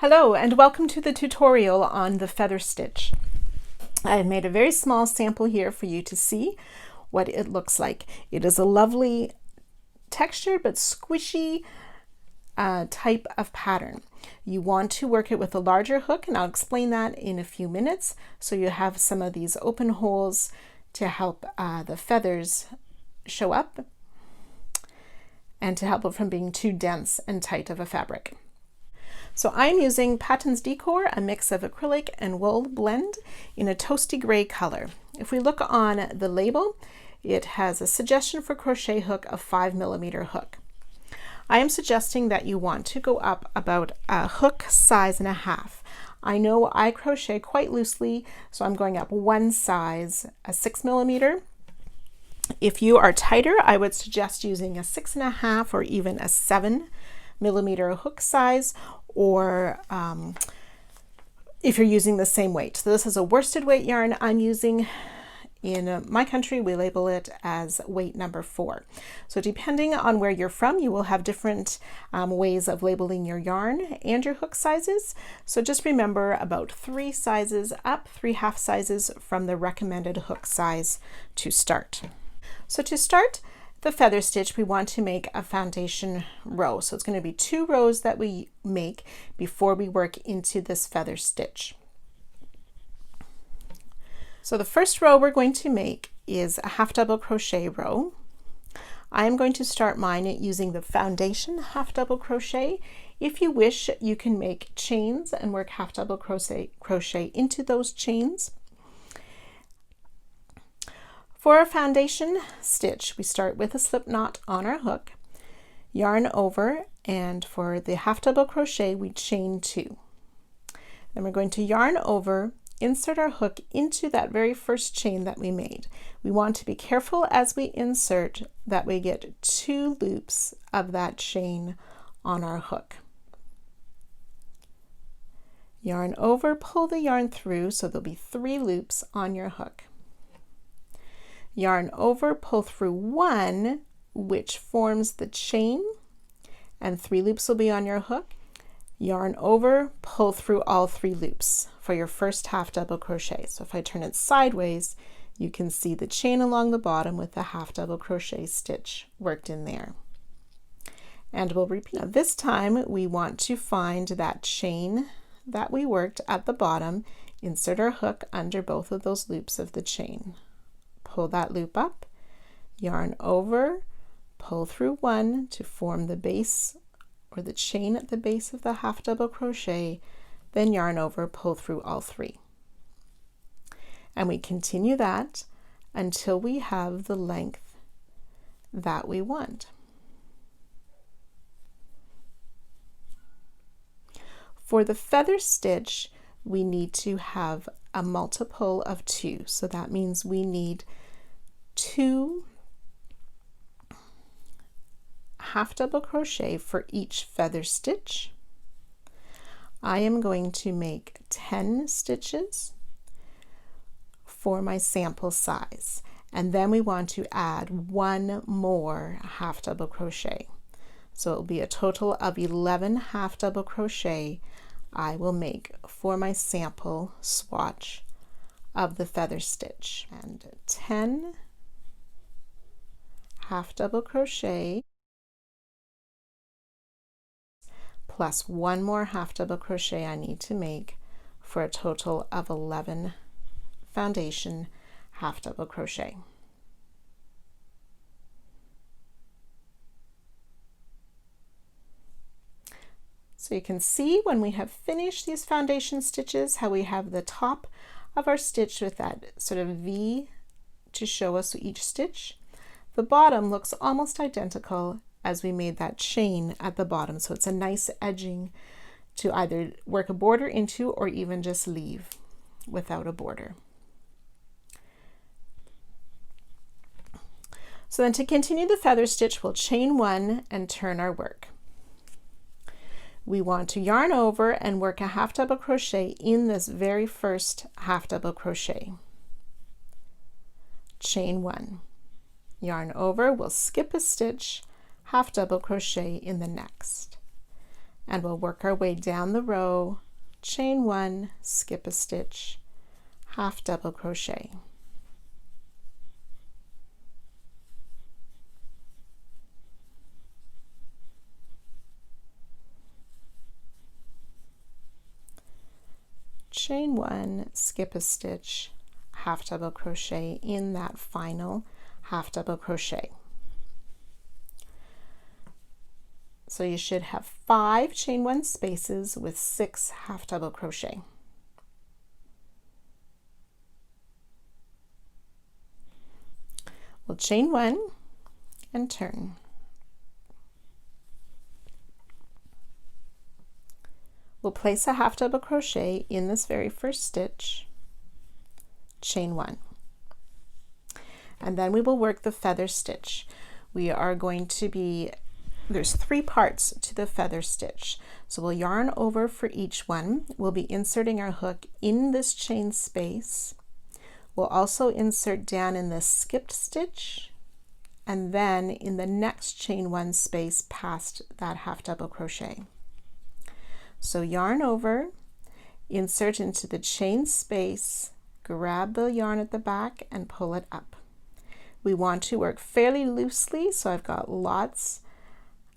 Hello and welcome to the tutorial on the feather stitch. I have made a very small sample here for you to see what it looks like. It is a lovely textured but squishy type of pattern. You want to work it with a larger hook, and I'll explain that in a few minutes. So you have some of these open holes to help the feathers show up and to help it from being too dense and tight of a fabric. So I'm using Patons Decor, a mix of acrylic and wool blend in a toasty gray color. If we look on the label, it has a suggestion for crochet hook of 5mm hook. I am suggesting that you want to go up about a hook size and a half. I know I crochet quite loosely, so I'm going up one size, a 6mm. If you are tighter, I would suggest using a 6.5 or even a 7mm hook size, or if you're using the same weight. So this is a worsted weight yarn I'm using. In my country, we label it as weight number 4. So depending on where you're from, you will have different ways of labeling your yarn and your hook sizes. So just remember about 3 sizes up, 3 half sizes from the recommended hook size to start. So to start the feather stitch, we want to make a foundation row. So it's going to be 2 rows that we make before we work into this feather stitch. So the first row we're going to make is a half double crochet row. I am going to start mine using the foundation half double crochet. If you wish, you can make chains and work half double crochet into those chains. For our foundation stitch, we start with a slip knot on our hook, yarn over, and for the half double crochet, we chain 2. Then we're going to yarn over, insert our hook into that very first chain that we made. We want to be careful as we insert that we get 2 loops of that chain on our hook. Yarn over, pull the yarn through, so there'll be 3 loops on your hook. Yarn over, pull through 1, which forms the chain, and 3 loops will be on your hook. Yarn over, pull through all 3 loops for your first half double crochet. So if I turn it sideways, you can see the chain along the bottom with the half double crochet stitch worked in there. And we'll repeat. Now this time we want to find that chain that we worked at the bottom, insert our hook under both of those loops of the chain. Pull that loop up, yarn over, pull through 1 to form the base or the chain at the base of the half double crochet, then yarn over, pull through all 3. And we continue that until we have the length that we want. For the feather stitch, we need to have a multiple of 2. So that means we need 2 half double crochet for each feather stitch. I am going to make 10 stitches for my sample size, and then we want to add 1 more half double crochet. So it will be a total of 11 half double crochet I will make for my sample swatch of the feather stitch. And 10 half double crochet plus 1 more half double crochet I need to make for a total of 11 foundation half double crochet. So you can see when we have finished these foundation stitches how we have the top of our stitch with that sort of V to show us each stitch. The bottom looks almost identical as we made that chain at the bottom, so it's a nice edging to either work a border into or even just leave without a border. So then to continue the feather stitch, we'll chain 1 and turn our work. We want to yarn over and work a half double crochet in this very first half double crochet. Chain 1, yarn over, we'll skip a stitch, half double crochet in the next. and we'll work our way down the row, chain 1, skip a stitch, half double crochet. Chain 1, skip a stitch, half double crochet in that final half double crochet. So you should have 5 chain 1 spaces with 6 half double crochet. We'll chain 1 and turn. We'll place a half double crochet in this very first stitch, chain 1, and then we will work the feather stitch. We are going to be, there's 3 parts to the feather stitch, so we'll yarn over for each one. We'll be inserting our hook in this chain space. We'll also insert down in this skipped stitch, and then in the next chain 1 space past that half double crochet. So yarn over, insert into the chain space, grab the yarn at the back and pull it up. We want to work fairly loosely, so I've got lots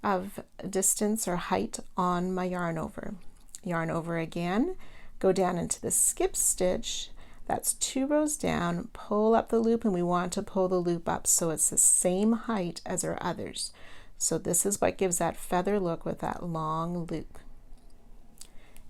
of distance or height on my yarn over. Yarn over again, go down into the skip stitch, that's 2 rows down, pull up the loop, and we want to pull the loop up so it's the same height as our others. So this is what gives that feather look with that long loop.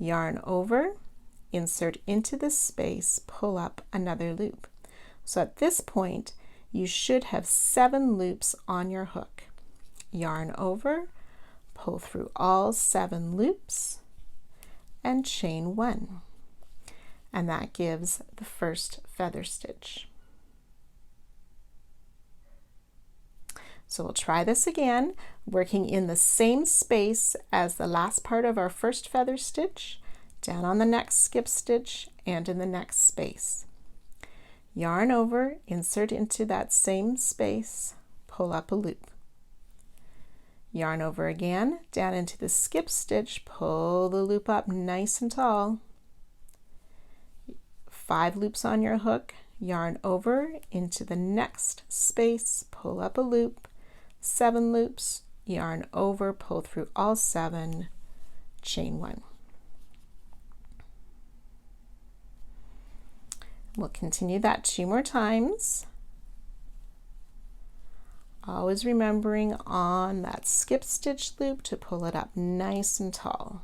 Yarn over, insert into the space, pull up another loop. So at this point, you should have 7 loops on your hook. Yarn over, pull through all 7 loops, and chain 1. And that gives the first feather stitch. So we'll try this again, working in the same space as the last part of our first feather stitch, down on the next skip stitch and in the next space. Yarn over, insert into that same space, pull up a loop. Yarn over again, down into the skip stitch, pull the loop up nice and tall. 5 loops on your hook, yarn over into the next space, pull up a loop, 7 loops, yarn over, pull through all 7, chain 1. We'll continue that 2 more times. Always remembering on that skip stitch loop to pull it up nice and tall.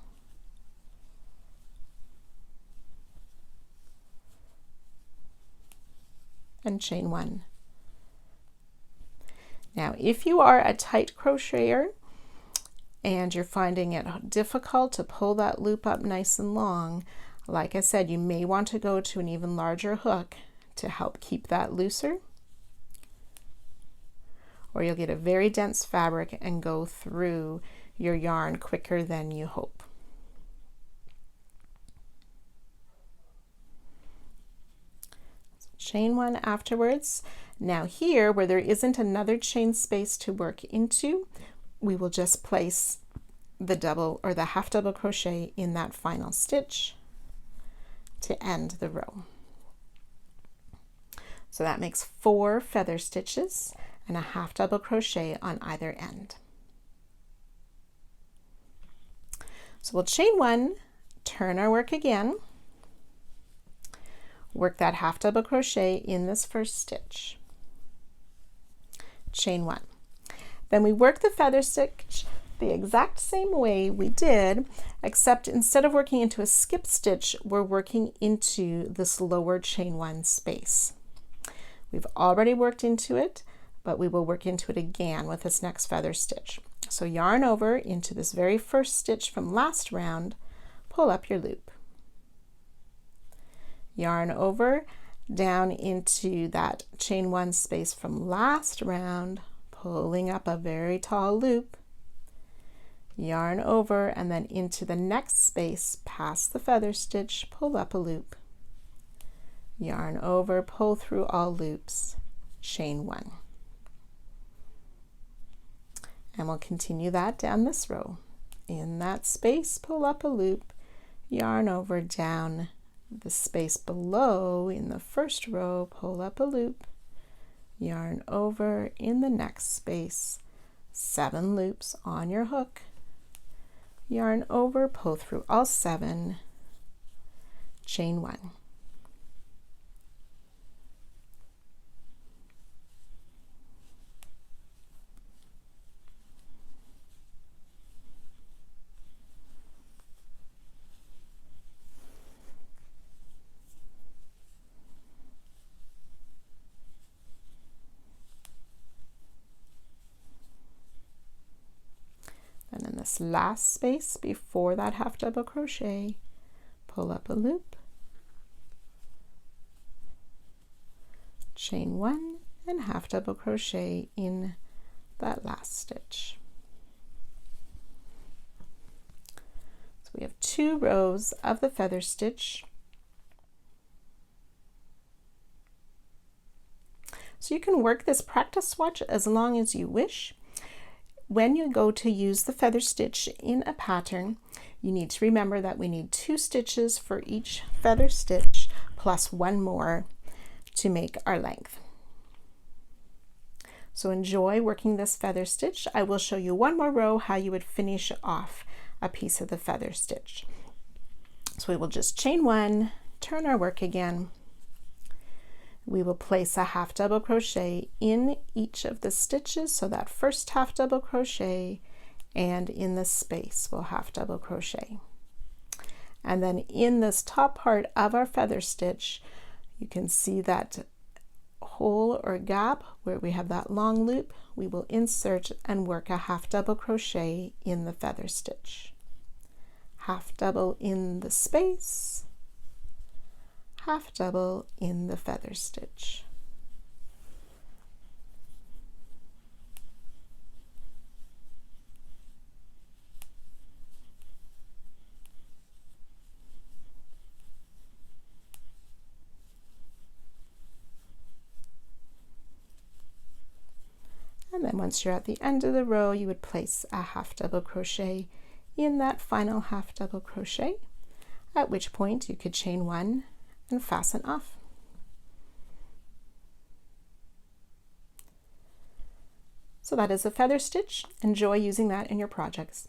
And chain 1. Now, if you are a tight crocheter and you're finding it difficult to pull that loop up nice and long, like I said, you may want to go to an even larger hook to help keep that looser, or you'll get a very dense fabric and go through your yarn quicker than you hope. So chain 1 afterwards. Now here, where there isn't another chain space to work into, we will just place the double or the half double crochet in that final stitch to end the row. So that makes 4 feather stitches and a half double crochet on either end. So we'll chain 1, turn our work again, work that half double crochet in this first stitch, chain 1. Then we work the feather stitch the exact same way we did, except instead of working into a skip stitch, we're working into this lower chain 1 space. We've already worked into it, but we will work into it again with this next feather stitch. So yarn over into this very first stitch from last round, pull up your loop. Yarn over, down into that chain 1 space from last round, pulling up a very tall loop. Yarn over and then into the next space past the feather stitch, pull up a loop. Yarn over, pull through all loops, chain 1. And we'll continue that down this row. In that space, pull up a loop, yarn over down the space below in the first row, pull up a loop, yarn over in the next space, 7 loops on your hook, yarn over, pull through all 7, chain 1. And in this last space before that half double crochet, pull up a loop, chain 1 and half double crochet in that last stitch. So we have 2 rows of the feather stitch. So you can work this practice swatch as long as you wish. When you go to use the feather stitch in a pattern, you need to remember that we need 2 stitches for each feather stitch plus 1 more to make our length. So enjoy working this feather stitch. I will show you one more row how you would finish off a piece of the feather stitch. So we will just chain 1, turn our work again. We will place a half double crochet in each of the stitches, so that first half double crochet, and in the space we'll half double crochet. And then in this top part of our feather stitch, you can see that hole or gap where we have that long loop. We will insert and work a half double crochet in the feather stitch. Half double in the space, half double in the feather stitch. And then once you're at the end of the row, you would place a half double crochet in that final half double crochet, at which point you could chain 1 and fasten off. So that is a feather stitch. Enjoy using that in your projects.